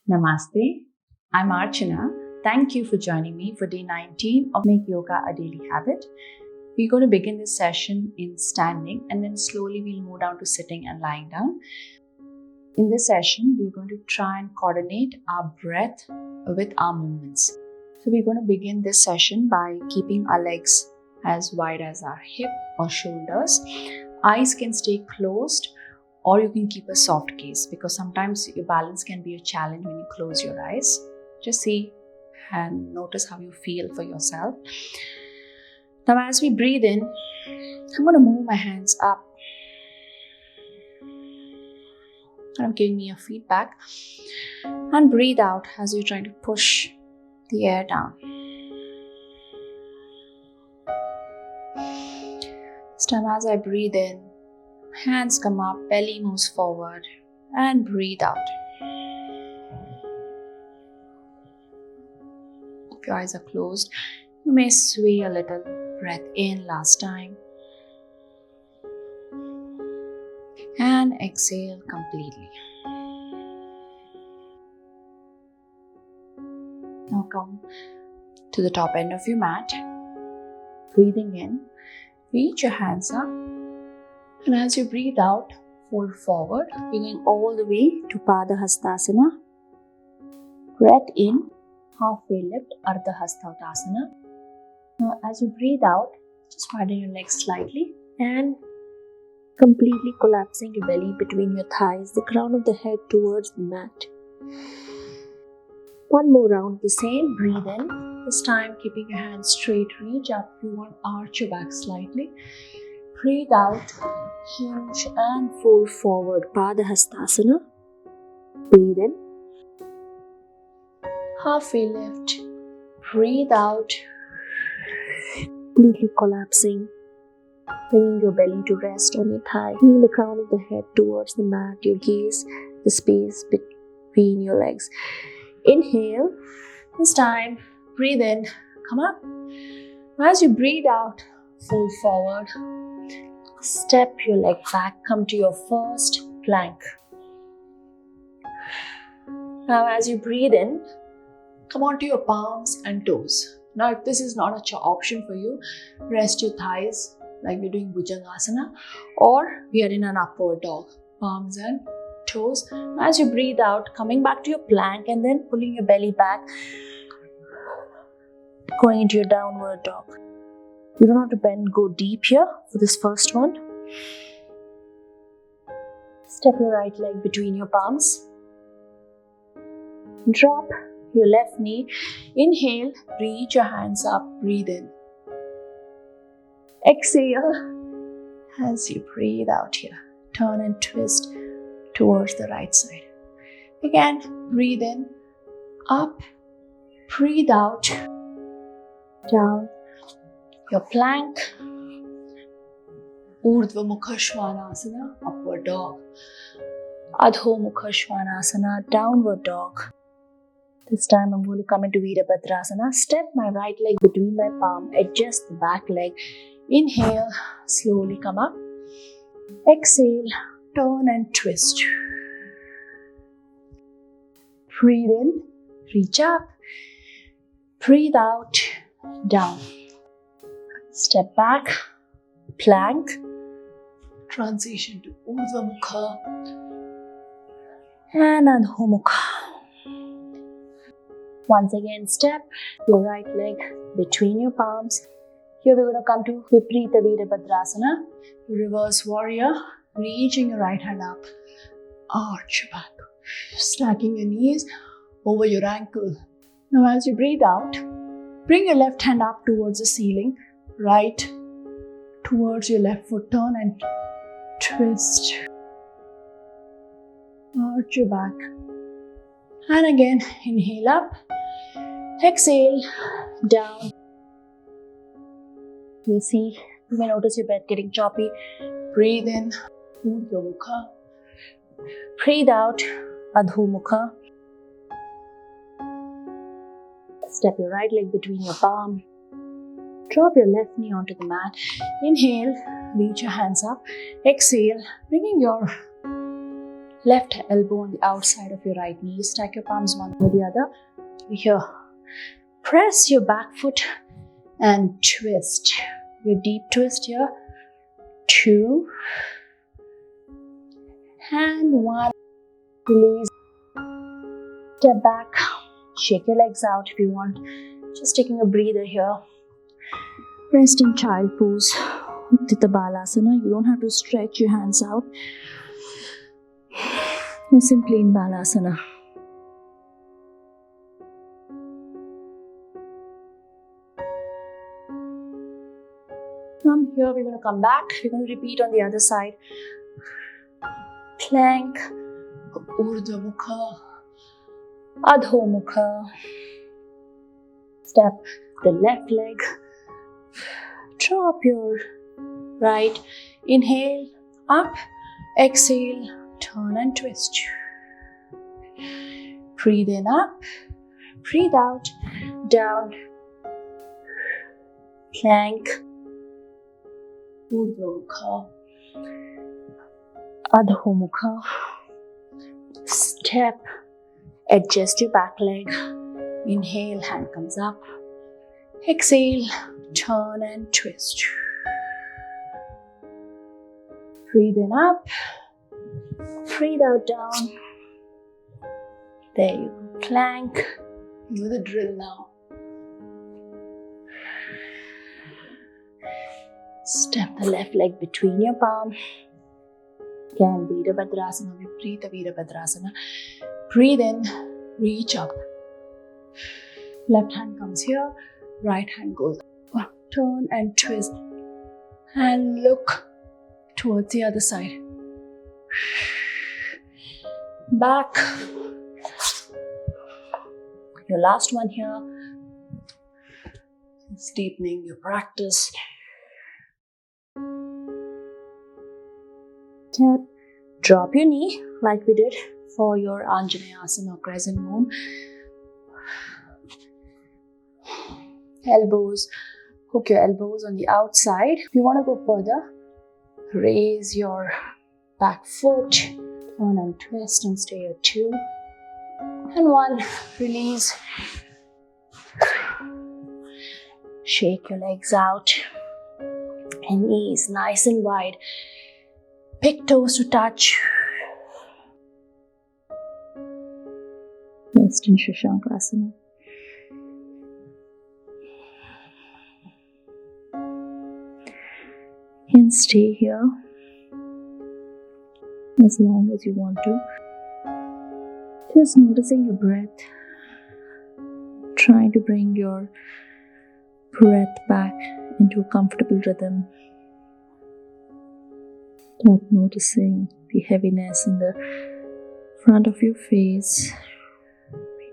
Namaste, I'm Archana. Thank you for joining me for day 19 of Make Yoga a Daily Habit. We're going to begin this session in standing and then slowly we'll move down to sitting and lying down. In this session, we're going to try and coordinate our breath with our movements. So we're going to begin this session by keeping our legs as wide as our hip or shoulders. Eyes can stay closed, or you can keep a soft gaze because sometimes your balance can be a challenge when you close your eyes. Just see and notice how you feel for yourself. Now as we breathe in, I'm going to move my hands up. I'm giving me a feedback. And breathe out as you're trying to push the air down. This time as I breathe in, hands come up, belly moves forward, and breathe out. If your eyes are closed, you may sway a little. Breath in last time. And exhale completely. Now come to the top end of your mat. Breathing in, reach your hands up. And as you breathe out, fold forward, going all the way to Padahastasana. Breath in, halfway lift, ardh, hastautasana. Now as you breathe out, just widen your legs slightly and completely collapsing your belly between your thighs, the crown of the head towards the mat. One more round the same. Breathe in. This time keeping your hands straight, reach up. You want to arch your back slightly. Breathe out, hinge and fold forward, Padahastasana. Breathe in. Halfway lift. Breathe out. Completely collapsing. Bringing your belly to rest on your thigh. Bringing the crown of the head towards the mat. Your gaze, the space between your legs. Inhale. This time, breathe in. Come up. As you breathe out, fold forward. Step your leg back. Come to your first plank. Now as you breathe in, come onto your palms and toes. Now if this is not an option for you, rest your thighs like we're doing Bhujangasana, or we are in an upward dog. Palms and toes. As you breathe out, coming back to your plank and then pulling your belly back, going into your downward dog. You don't have to bend, go deep here for this first one. Step your right leg between your palms. Drop your left knee. Inhale, reach your hands up, breathe in. Exhale as you breathe out here. Turn and twist towards the right side. Again, breathe in, up, breathe out, down. Your plank, ardhomukha svanasana, upward dog. Adhomukha svanasana, downward dog. This time I'm going to come into Padahastasana. Step my right leg between my palm, adjust the back leg. Inhale, slowly come up. Exhale, turn and twist. Breathe in, reach up. Breathe out, down. Step back, plank, transition to ardhomukha and adhomukha. Once again, step your right leg between your palms. Here we're going to come to Viparita Virabhadrasana, reverse warrior, reaching your right hand up, arch your back, stacking your knees over your ankle. Now as you breathe out, bring your left hand up towards the ceiling, right towards your left foot, turn and twist. Arch your back. And again, inhale up, exhale, down. You may notice your breath getting choppy. Breathe in, ardhomukha. Breathe out, adhomukha. Step your right leg between your palm. Drop your left knee onto the mat. Inhale, reach your hands up. Exhale, bringing your Left elbow on the outside of your right knee. Stack your palms one over the other. Here. Press your back foot and twist. Your deep twist here. 2 and 1. Release. Step back. Shake your legs out if you want. Just taking a breather here. Rest in child pose. Uttita balasana. You don't have to stretch your hands out. Or simply in balasana. From here, we're going to come back. We're going to repeat on the other side. Plank, ardh, adhomukha. Step the left leg. Drop your right. Inhale, up. Exhale, turn and twist. Breathe in, up. Breathe out, down. Plank, ardh, adhomukha. Step, adjust your back leg. Inhale, hand comes up. Exhale, turn and twist. Breathe in, up. Breathe out, down. There you go. Plank. Do the drill now. Step the left leg between your palm. Again, Virabhadrasana, Viparita Virabhadrasana. Breathe in, reach up. Left hand comes here, right hand goes up. Turn and twist. And look towards the other side. Back. Your last one here. It's deepening your practice. Tap. Drop your knee like we did for your Anjaneyasana or crescent moon. Elbows. Hook your elbows on the outside. If you want to go further, raise your back foot. Turn and twist and stay at 2 and 1. Release. Shake your legs out and knees nice and wide. Big toes to touch. Rest in shashankasana. And stay here as long as you want to. Just noticing your breath. Trying to bring your breath back into a comfortable rhythm. Start noticing the heaviness in the front of your face.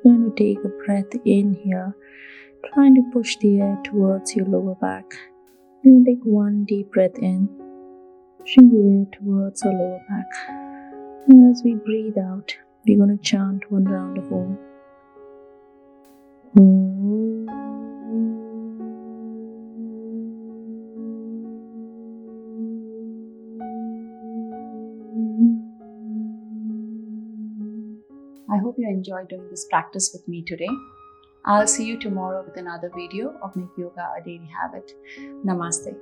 We're going to take a breath in here, trying to push the air towards your lower back. We're going to take one deep breath in, pushing the air towards our lower back. And as we breathe out, we're going to chant one round of Om. I hope you enjoyed doing this practice with me today. I'll see you tomorrow with another video of Make Yoga a Daily Habit. Namaste.